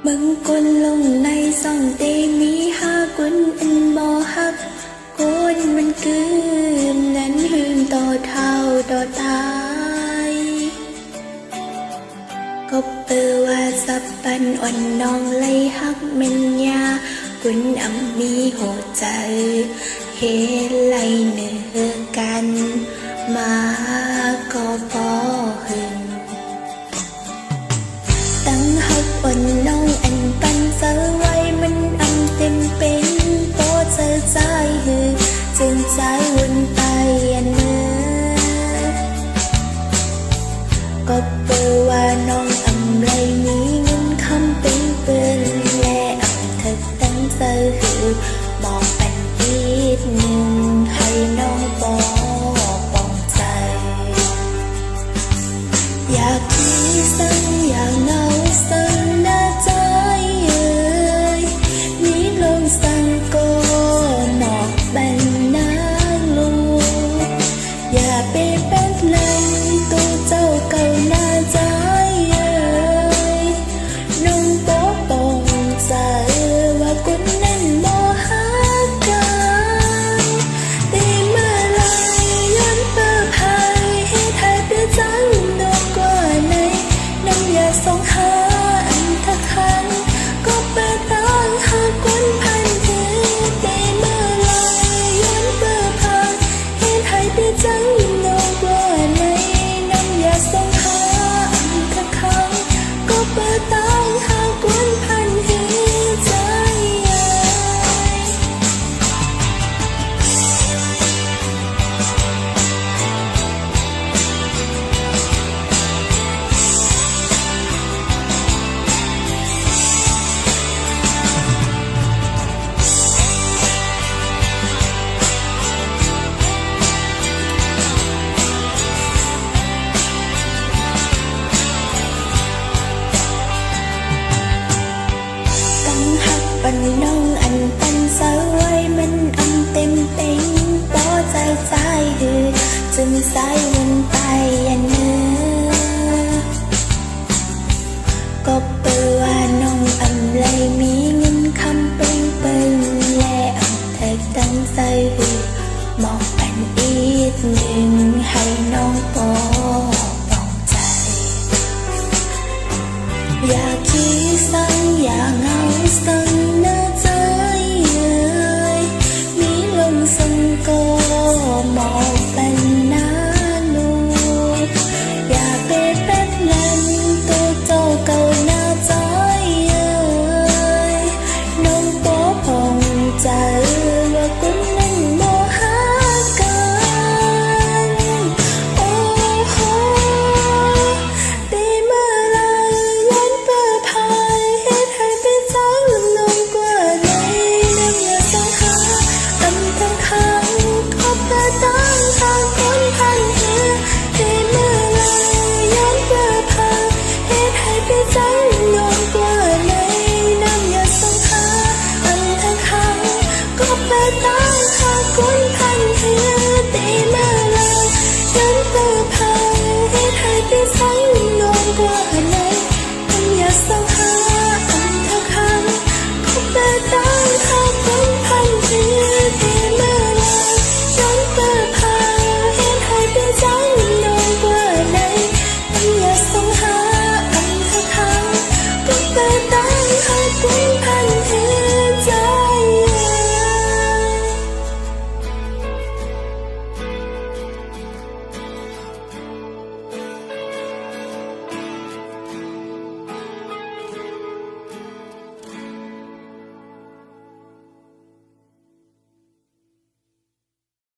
บางคนลงในส่องเตมีหาคนอันบ่ฮักคนมันคืนนั้นหืนต่อเท่าต่อตายก็เปิดว่าสับปันอ่อนน้องไล่ฮักเม็นยาคุณอำมีหัวใจเฮ็ดไล่เนื้อกันมาก็พอหึงตั้งฮักอ่อนน้องอันปันเสไว้มันอำเต็มเป็นโปเจอใจหือจึงใจวนไปอันเนื้อก็เปิดว่าน้องอำไรมีเงินคำเป็นเปินและอำเธอตั้งเสหือบอกปันอีกหนึ่งให้น้องปองใจอยากคิดสังอยากเงาสังหน้าใจเอ่ยนี้ลงสังก็หมอกบันนางลูกอย่าไปเป็นเลงตัวเจ้าเก่าหน้าใจเอ่ยน้องปกป้องใจว่าคนนั้นบ่ฮักกันแต่เมื่อไรย้อนเปิดภายให้ไทยเปลี่ยนจังดอกกว่าในน้ำอย่าส่งหาอันทักคันก็เปิดตั้งหาคนพันเทแต่เมื่อไรย้อนเปิดภายให้ไทยเปลี่ยนจังดอกกว่าในน้ำอย่าส่งหาอันทักคันก็เปิดตั้งหาคนพันเทใจปันน้องอันปันเสไว้มันอำเต็มเป็นปอใจใจหือจึงสายวนไปอันเนื้อก็เปิดว่าน้องอำเลยมีเงินคำเป็นเปิงและอำเธอตั้งใจหือบอกปันอีกหนึ่งให้น้องปองใจอย่าคิดสังอย่าเงาสังหน้าใจเอ่ยมีลมสังก็หมอกเป็นหน้าลูกอย่าไปเป็นเล่นตัวเจ้าเก่าหน้าใจเอ่ยน้องปกป้องใจว่าคนนั้นบ่ฮักกันโอ้โหแต่เมื่อไรย้อนเปิดภายให้ไทยเป็นจังลงกว่าในน้ำอย่าส่งหาอันทั้งคังก็เปิดตั้งทางคนพันเหือแต่เมื่อไรย้อนเปิดภายให้ไทยเป็นจังลงกว่าในน้ำอย่าส่งหาอันทั้งคังก็เปิดตั้ง